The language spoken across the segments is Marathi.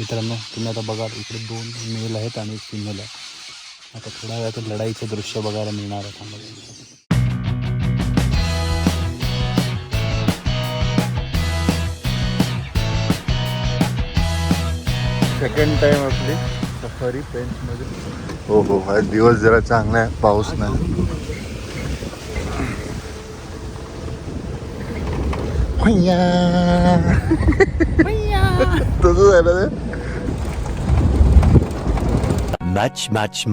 मित्रांनो तुम्ही आता बघा इकडे 2 मेल आहेत आणि 1 फिमेल आहे. आता थोड्या वेळात लढाईचं दृश्य बघायला मिळणार आहे आम्हाला. सेकंड टाइम आपली सफारी पेंचमध्ये. हो हो, आज दिवस जरा चांगला आहे, पाऊस नाही. तसं झालं ते.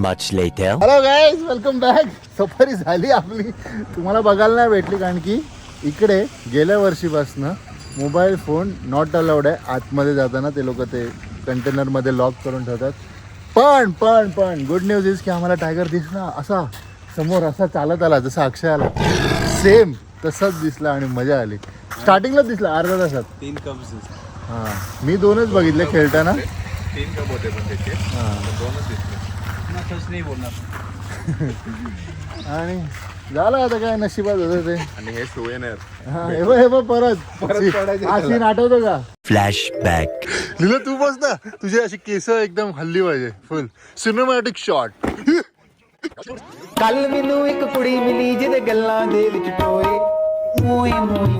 Much later. Hello guys, welcome back. Safari झाली आपली. तुम्हाला बघायला नाही भेटली कारण की इकडे गेल्या वर्षीपासनं मोबाईल फोन नॉट अलाउड आहे. आतमध्ये जाताना ते लोक ते कंटेनरमध्ये लॉक करून ठेवतात. पण गुड न्यूज इज की आम्हाला टायगर दिसला असा समोर, असा चालत आला जसा अक्षय आला सेम तसाच दिसला आणि मजा आली. स्टार्टिंगलाच दिसला अर्ध्या तासात. 3 कप्स. हां, मी 2च बघितले खेळताना. 3 कप होते पण त्याचे. हां, 2च दिसले. नाही बोलणार. आणि झालं आता काय नशिबात होतं ते. आणि हे शो येणार. हां, हे बघ परत हा सीन आठवतो का? Flashback. लिहिलं तू बस ना, तुझी अशी केस एकदम हल्ली पाहिजे, फुल सिनेमॅटिक शॉट. ਕੱਲ ਮੈਨੂੰ ਇੱਕ ਕੁੜੀ ਮਿਲੀ ਜਿਹਦੇ ਗੱਲਾਂ ਦੇ ਵਿੱਚ ਟੋਏ ਮੋਏ ਮੋਏ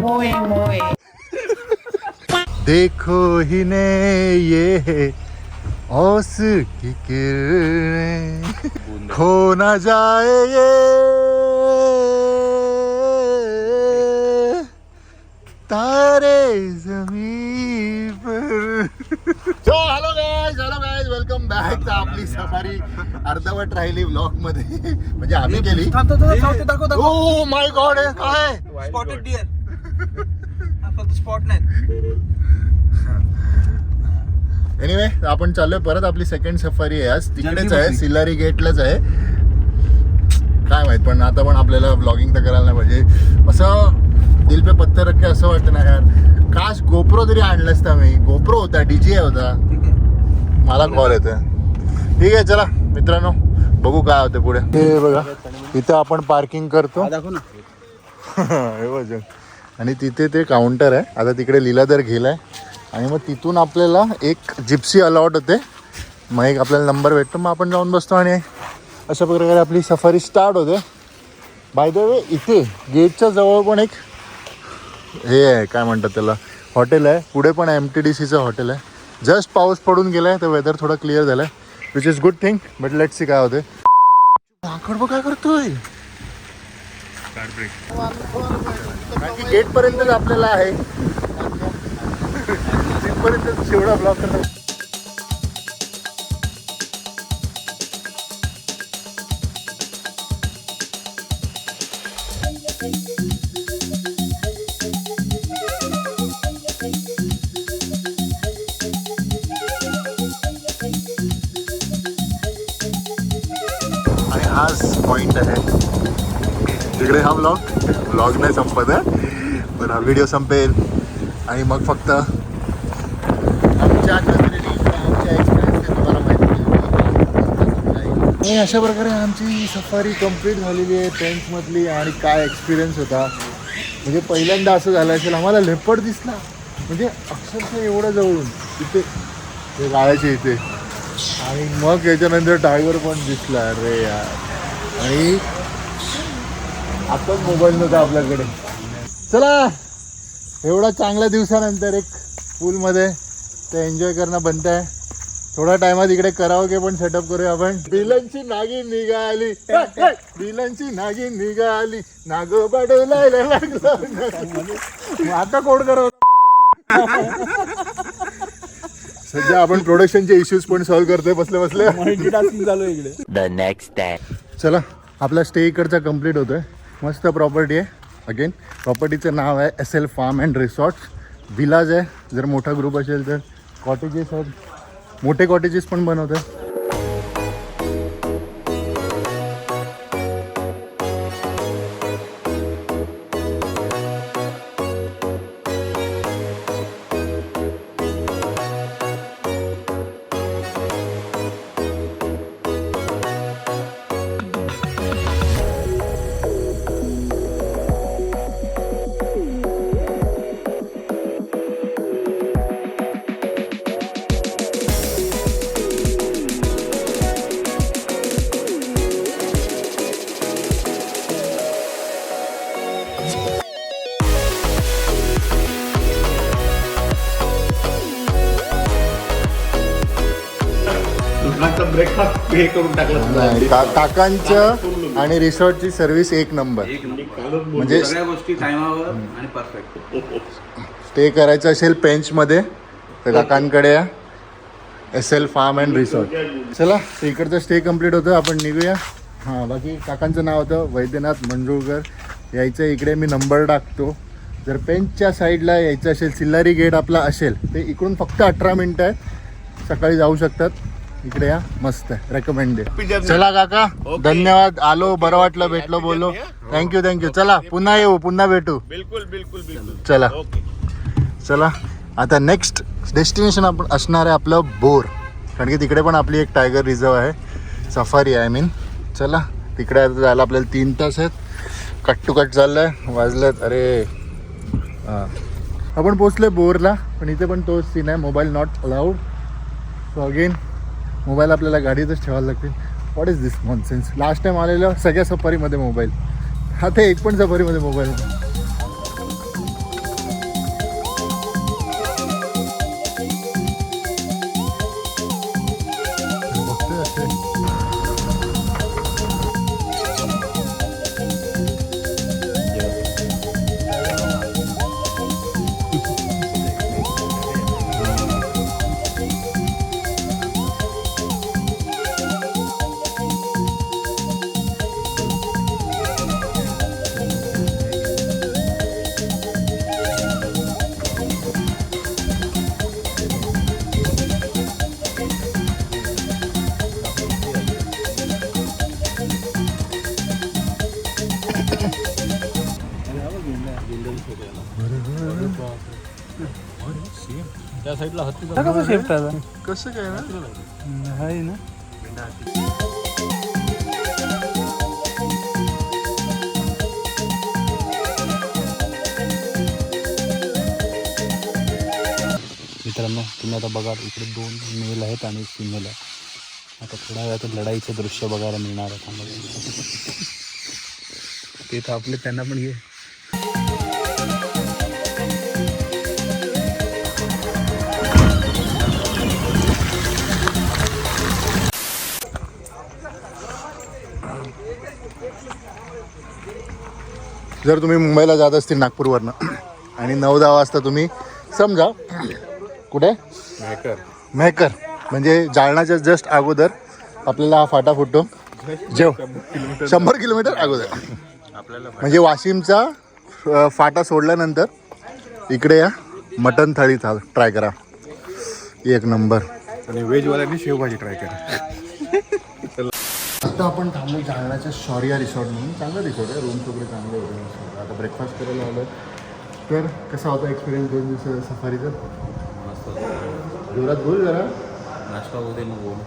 ਮੋਏ ਮੋਏ. देखो ही ने ये औस की किरणें खो ना जाए ये Taare Zameen Par. So hello guys, welcome back. आपली सफारी अर्धवट राहिली व्लॉग मध्ये, म्हणजे आम्ही केली. ओ माय गॉड, हे काय स्पॉटेड डिअर. फक्त स्पॉट नाही. एनिवे, आपण चाललोय परत. आपली सेकंड सफारी आहे आज. तिकडेच आहे, सिलारी गेटलाच आहे. काय माहित, पण आता पण आपल्याला व्लॉगिंग तर करायला नाही पाहिजे. असं दिल पे पत्थर रखे असं वाटतं ना यार. काश गोप्रो तरी आणलं असता मी. गोप्रो होता, डीजे होता. मला कॉल येतोय. ठीक आहे, चला मित्रांनो, बघू काय होतं पुढे. हे बघा, इथं आपण पार्किंग करतो. हे बघ, आणि तिथे ते काउंटर आहे. आता तिकडे लीलाधर गेलाय आणि मग तिथून आपल्याला एक जिप्सी अलॉट होते. मग एक आपल्याला नंबर भेटतो, मग आपण जाऊन बसतो आणि अशा प्रकारे आपली सफारी स्टार्ट होते. बाय द वे, इथे गेटच्या जवळ पण एक हे आहे, काय म्हणतात त्याला, हॉटेल आहे. पुढे पण MTDCचं हॉटेल आहे. जस्ट पाऊस पडून गेलाय तर वेदर थोडं क्लिअर झालंय, which is good thing. But let's see काय होते. आकडबो काय करतोय, कारण की गेट पर्यंतच आपल्याला आहे. तिथपर्यंत शेवढा ब्लॉक करतो. आणि हाच पॉइंट आहे तिकडे. हा ब्लॉग नाही संपत आहे, पण हा व्हिडिओ संपेल आणि मग फक्त आमच्या एक्सपिरियन्स तुम्हाला माहिती. आणि अशा प्रकारे आमची सफारी कंप्लीट झालेली आहे टेंटमधली. आणि काय एक्सपिरियन्स होता, म्हणजे पहिल्यांदा असं झालं असेल. आम्हाला लेपर्ड दिसला, म्हणजे अक्षरशः एवढं जवळून इथे ते गाळ्याचे इथे. आणि मग याच्यानंतर टायगर पण दिसला. अरे यार, आणि आताच मोबाईल नव्हता आपल्याकडे. चला, एवढा चांगल्या दिवसानंतर एक पूलमध्ये ते एन्जॉय करणं बनत आहे. थोड्या टायमात इकडे कराओके पण सेटअप करूया आपण. बिलांची नागिन निघाली, बिलांची नागिन निघाली, नागोबाडोलायला लागला. आता कोण करावं. सध्या आपण प्रोडक्शनचे इश्यूज पण सॉल्व्ह करतोय बसल्या बसल्या. मल्टीटास्किंग चालू आहे इकडे. The next day. चला, आपला स्टे इकडचा कम्प्लीट होतोय. मस्त प्रॉपर्टी आहे. अगेन प्रॉपर्टीचं नाव आहे SL farm and resorts. Villas आहे. जर मोठा ग्रुप असेल तर कॉटेजेस आहेत, मोठे कॉटेजेस पण बनवतात. ब्रेकफास्ट हे करून टाकला नाही काकांचं आणि रिसॉर्टची सर्व्हिस एक नंबर. म्हणजे सगळ्या गोष्टी टायमावर आणि परफेक्ट. स्टे करायचं असेल पेंचमध्ये तर काकांकडे या. SL farm and resort. चला इकडचं स्टे कम्प्लीट होतं, आपण निघूया. हां बाकी काकांचं नाव होतं वैद्यनाथ मंडुळकर. यायचं इकडे मी नंबर टाकतो. जर पेंचच्या साईडला यायचं असेल, सिल्लारी गेट आपला असेल ते इकडून फक्त 18 मिनटं आहे. सकाळी जाऊ शकतात. इकडे या, मस्त आहे, रेकमेंडेड. चला काका धन्यवाद. आलो, बरं वाटलं, भेटलो, बोललो. थँक्यू. चला पुन्हा येऊ, पुन्हा भेटू. बिलकुल. चला चला आता नेक्स्ट डेस्टिनेशन आपण असणार आहे आपलं बोर. कारण की तिकडे पण आपली एक टायगर रिझर्व आहे, सफारी आहे. चला तिकडे आता जायला आपल्याला 3 तास आहेत. कट टू कट चाललं आहे. वाजलेत अरे हां आपण पोचलो आहे बोरला. पण इथे पण तोच सीन आहे, mobile not allowed. So again mobile आपल्याला गाडीतच ठेवायला लागतील. What is this nonsense. Last time आलेलं सगळ्या सफारीमध्ये मोबाईल, आता एक पण सफारीमध्ये मोबाईल नाही. त्या साईडला हत्ती कसं शेफ्ट आला कसं काय ना आहे ना. मित्रांनो तुम्ही आता बघा इकडे 2 मेल आहेत आणि 1 फिमेल आहे. आता थोड्या वेळात लढाईचे दृश्य बघायला मिळणार आहे आम्हाला. ते तर आपले त्यांना पण घे. जर तुम्ही मुंबईला जात असतील नागपूरवरनं आणि 9-10 वाजता तुम्ही समजा कुठे मेहकर म्हणजे जालनाच्या जस्ट अगोदर आपल्याला हा फाटा फुटतो. 100 किलोमीटर अगोदर म्हणजे वाशिमचा फाटा सोडल्यानंतर इकडे या. मटन थाळी ट्राय करा, एक नंबर. आणि व्हेजवाल्यांनी शेवभाजी ट्राय करा. आता आपण थांबलो जालनाच्या शौर्या रिसॉर्ट म्हणून. चांगलं रिसॉर्ट आहे, रूम्स वगैरे चांगले होते. आता ब्रेकफास्ट करायला आलं. तर कसा होता एक्सपिरियन्स 2 दिवसाचा सफारीचा? जोरात बोल जरा. नाश्ता होते मग बोल.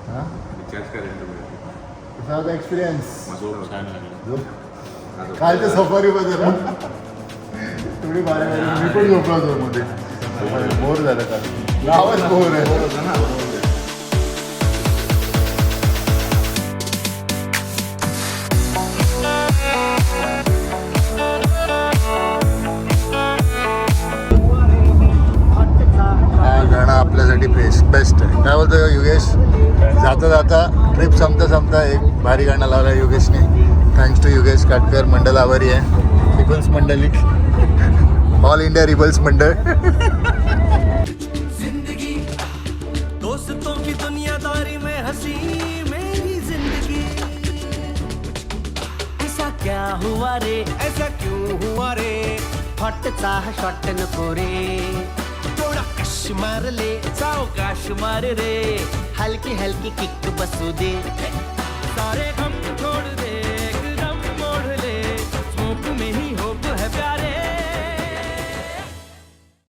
हां कसा होता एक्सपिरियन्स? कालच्या सफारीमध्ये ना थोडी बारा मी पण झोपला होतो मध्ये. बोर झालं का? गावच बोर आहे. आपल्यासाठी बेस्ट आहे. काय बोलतो योगेश? जाता जाता ट्रिप संपता एक भारी गाणं लावलं योगेशने. Thanks to Yogesh Katkar. मंडल आभारी आहे. रिबल्स मंडळी, ऑल इंडिया रिबल्स मंडळ. जिंदगी दोस्तों की दुनियादारी में हंसी मेरी जिंदगी. ऐसा क्या हुआ रे, ऐसा क्यों हुआ रे, हॉटचा शॉट नको रे, थोड़ा कश मार ले, सावकाश मार रे, हल्की हल्की किक बसू दे, सारे गम छोड़ दे,